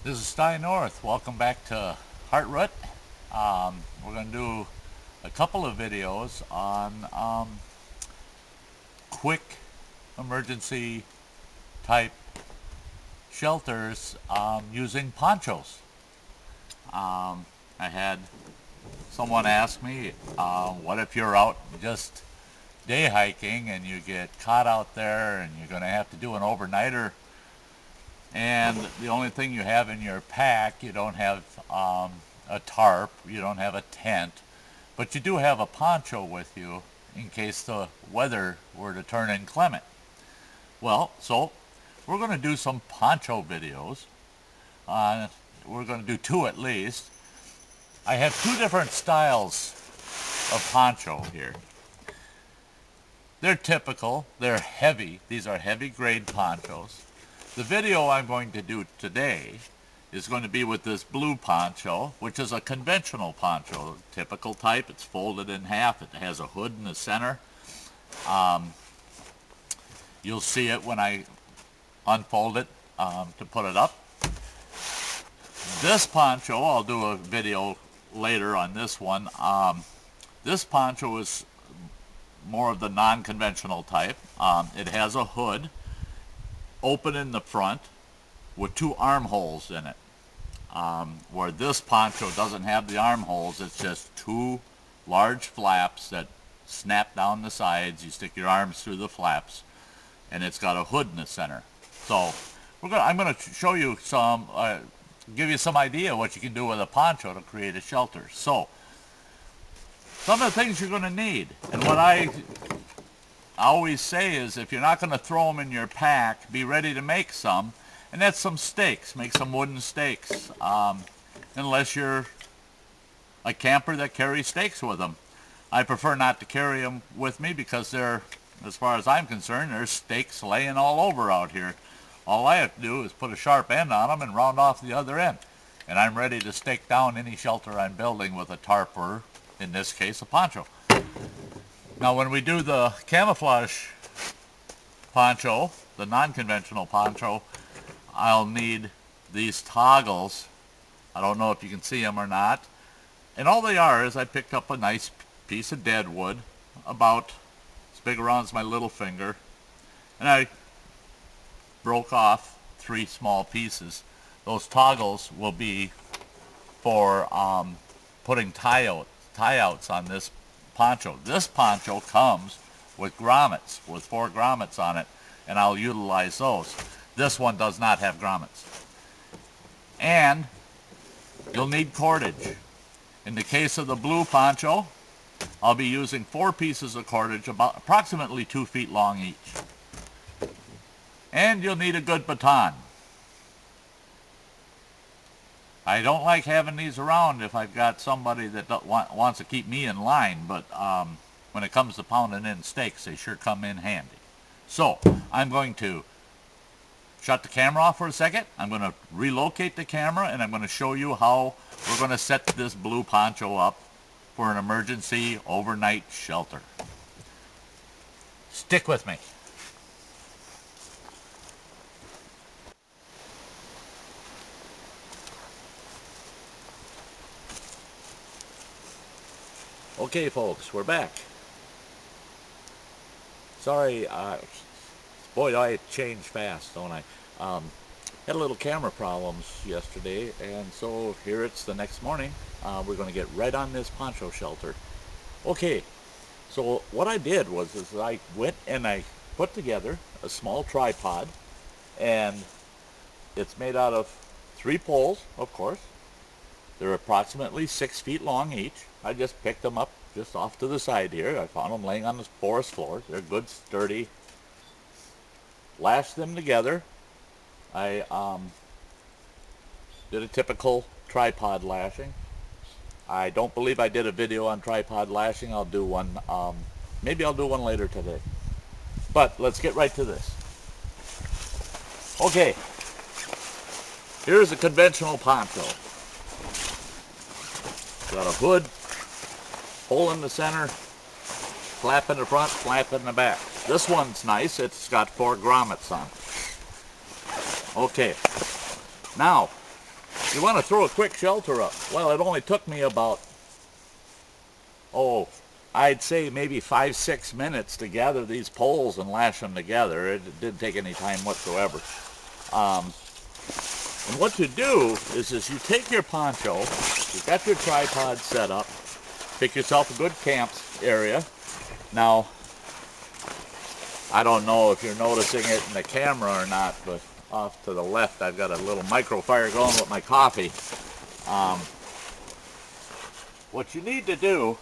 This is Stein North. Welcome back to Heartroot. We're going to do a couple of videos on quick emergency type shelters using ponchos. I had someone ask me, what if you're out just day hiking and you get caught out there and you're going to have to do an overnighter, and the only thing you have in your pack, you don't have a tarp, you don't have a tent, but you do have a poncho with you in case the weather were to turn inclement. Well, so we're going to do some poncho videos. We're going to do two at least. I have two different styles of poncho here. They're typical, they're heavy, these are heavy grade ponchos. The video I'm going to do today is going to be with this blue poncho, which is a conventional poncho, typical type. It's folded in half. It has a hood in the center. You'll see it when I unfold it to put it up. This poncho, I'll do a video later on this one. This poncho is more of the non-conventional type. It has a hood open in the front with two armholes in it. Where this poncho doesn't have the armholes, it's just two large flaps that snap down the sides. You stick your arms through the flaps, and it's got a hood in the center. So I'm going to show you some, give you some idea what you can do with a poncho to create a shelter. So some of the things you're going to need, and what I always say is, if you're not going to throw them in your pack, be ready to make some, and that's some stakes. Make some wooden stakes, unless you're a camper that carries stakes with them. I prefer not to carry them with me because they're, as far as I'm concerned, there's stakes laying all over out here. All I have to do is put a sharp end on them and round off the other end, and I'm ready to stake down any shelter I'm building with a tarp, or in this case a poncho. Now when we do the camouflage poncho, the non-conventional poncho, I'll need these toggles. I don't know if you can see them or not. And all they are is I picked up a nice piece of dead wood, about as big around as my little finger, and I broke off 3 small pieces. Those toggles will be for putting tie outs on this poncho. This poncho comes with grommets, with 4 grommets on it, and I'll utilize those. This one does not have grommets. And you'll need cordage. In the case of the blue poncho, I'll be using 4 pieces of cordage, about approximately 2 feet long each. And you'll need a good baton. I don't like having these around if I've got somebody that wants to keep me in line, but when it comes to pounding in steaks, they sure come in handy. So I'm going to shut the camera off for a second. I'm going to relocate the camera, and I'm going to show you how we're going to set this blue poncho up for an emergency overnight shelter. Stick with me. Okay folks, we're back. Sorry, boy, I change fast, don't I? Had a little camera problems yesterday, and so here it's the next morning. We're going to get right on this poncho shelter. Okay, so what I did was I went and I put together a small tripod, and it's made out of 3 poles, of course. They're approximately 6 feet long each. I just picked them up just off to the side here. I found them laying on the forest floor. They're good, sturdy. Lashed them together. I did a typical tripod lashing. I don't believe I did a video on tripod lashing. I'll do one. Maybe I'll do one later today. But let's get right to this. Okay. Here's a conventional poncho. Got a hood, hole in the center, flap in the front, flap in the back. This one's nice. It's got 4 grommets on it. Okay. Now, You want to throw a quick shelter up. Well, it only took me about, I'd say maybe 5-6 minutes to gather these poles and lash them together. It didn't take any time whatsoever. And what you do is you take your poncho, you've got your tripod set up, pick yourself a good camp area. Now, I don't know if you're noticing it in the camera or not, but off to the left I've got a little micro fire going with my coffee. What you need to do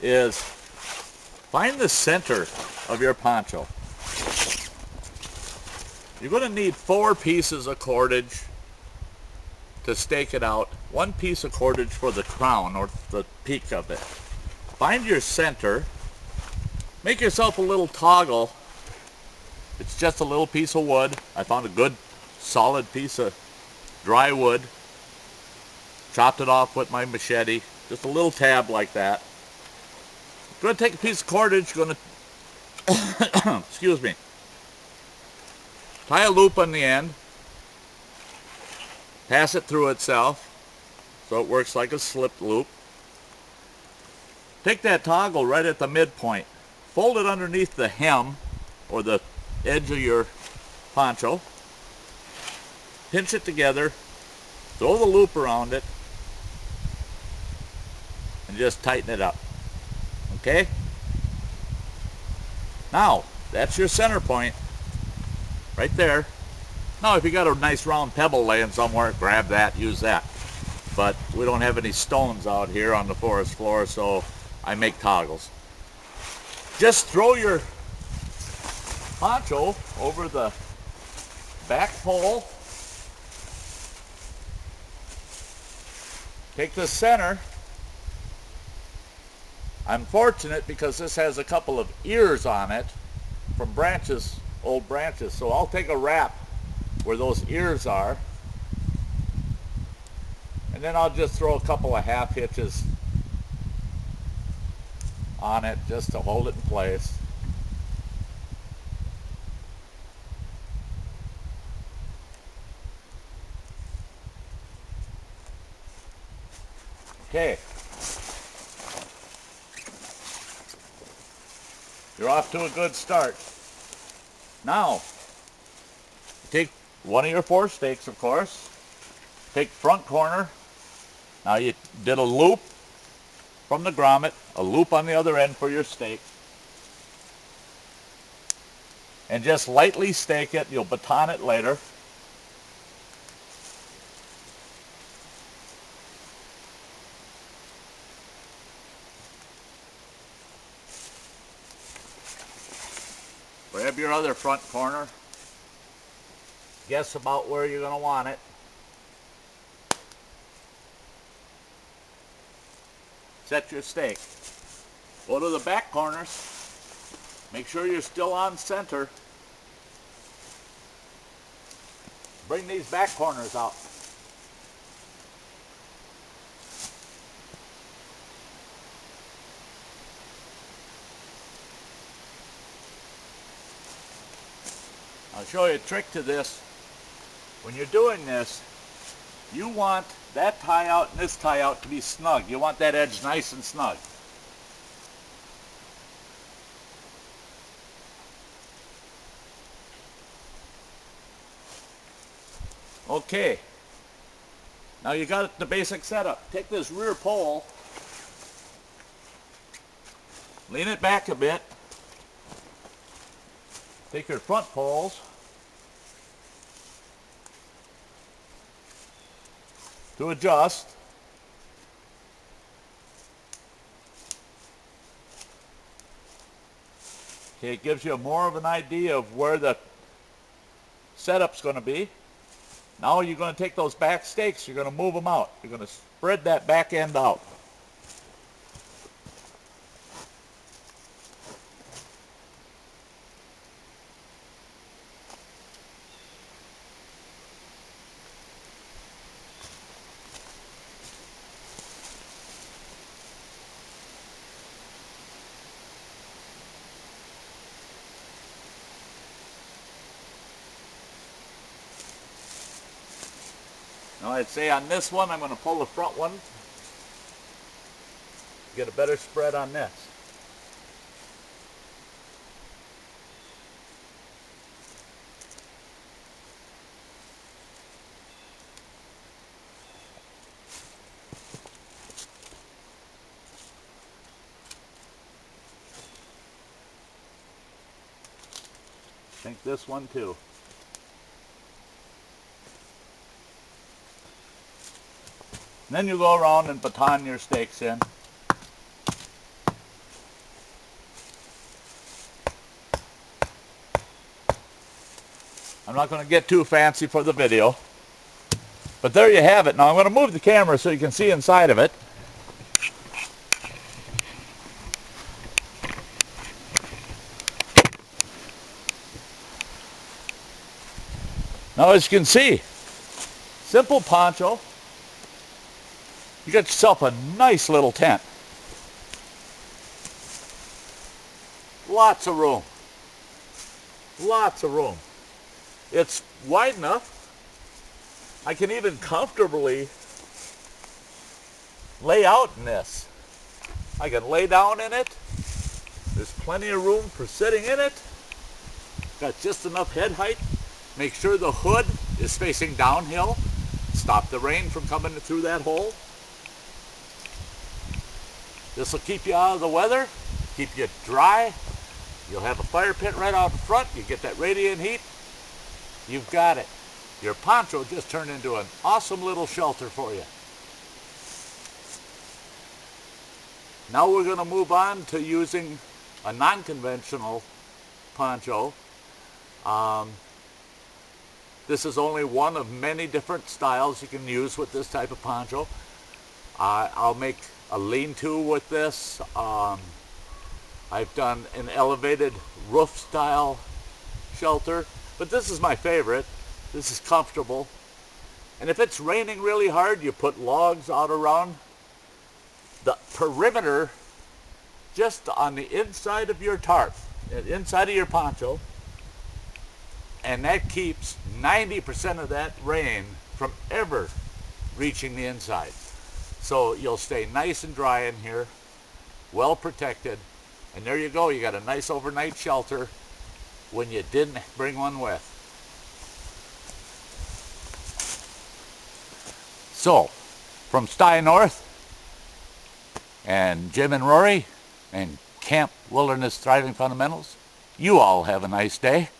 is find the center of your poncho. You're going to need 4 pieces of cordage to stake it out. 1 piece of cordage for the crown or the peak of it. Find your center. Make yourself a little toggle. It's just a little piece of wood. I found a good solid piece of dry wood. Chopped it off with my machete. Just a little tab like that. You're going to take a piece of cordage. You're going to excuse me. Tie a loop on the end, pass it through itself so it works like a slip loop. Take that toggle right at the midpoint, fold it underneath the hem or the edge of your poncho, pinch it together, throw the loop around it, and just tighten it up. Okay? Now, that's your center point. Right there. Now if you got a nice round pebble laying somewhere, grab that, use that. But we don't have any stones out here on the forest floor, so I make toggles. Just throw your poncho over the back pole. Take the center. I'm fortunate because this has a couple of ears on it from branches, old branches, so I'll take a wrap where those ears are, and then I'll just throw a couple of half hitches on it just to hold it in place. Okay, you're off to a good start. Now, take one of your 4 stakes, of course. Take front corner. Now you did a loop from the grommet, a loop on the other end for your stake. And just lightly stake it. You'll baton it later. Grab your other front corner. Guess about where you're going to want it. Set your stake. Go to the back corners. Make sure you're still on center. Bring these back corners out. I'll show you a trick to this. When you're doing this, you want that tie out and this tie out to be snug. You want that edge nice and snug. Okay. Now you got the basic setup. Take this rear pole, lean it back a bit. Take your front poles, to adjust. Okay, it gives you more of an idea of where the setup's going to be. Now you're going to take those back stakes, you're going to move them out. You're going to spread that back end out. Now I'd say on this one, I'm going to pull the front one, get a better spread on this. I think this one too. And then you go around and baton your stakes in. I'm not going to get too fancy for the video, but there you have it. Now I'm going to move the camera so you can see inside of it. Now as you can see, simple poncho. You got yourself a nice little tent. Lots of room. Lots of room. It's wide enough. I can even comfortably lay out in this. I can lay down in it. There's plenty of room for sitting in it. Got just enough head height. Make sure the hood is facing downhill. Stop the rain from coming through that hole. This will keep you out of the weather, keep you dry. You'll have a fire pit right out in front. You get that radiant heat. You've got it. Your poncho just turned into an awesome little shelter for you. Now we're going to move on to using a non-conventional poncho. This is only one of many different styles you can use with this type of poncho. I'll make a lean-to with this. I've done an elevated roof style shelter, but this is my favorite. This is comfortable. And if it's raining really hard, you put logs out around the perimeter, just on the inside of your tarp, inside of your poncho, and that keeps 90% of that rain from ever reaching the inside. So you'll stay nice and dry in here, well protected, and there you go. You got a nice overnight shelter when you didn't bring one with. So, from Stye North and Jim and Rory and Camp Wilderness Thriving Fundamentals, you all have a nice day.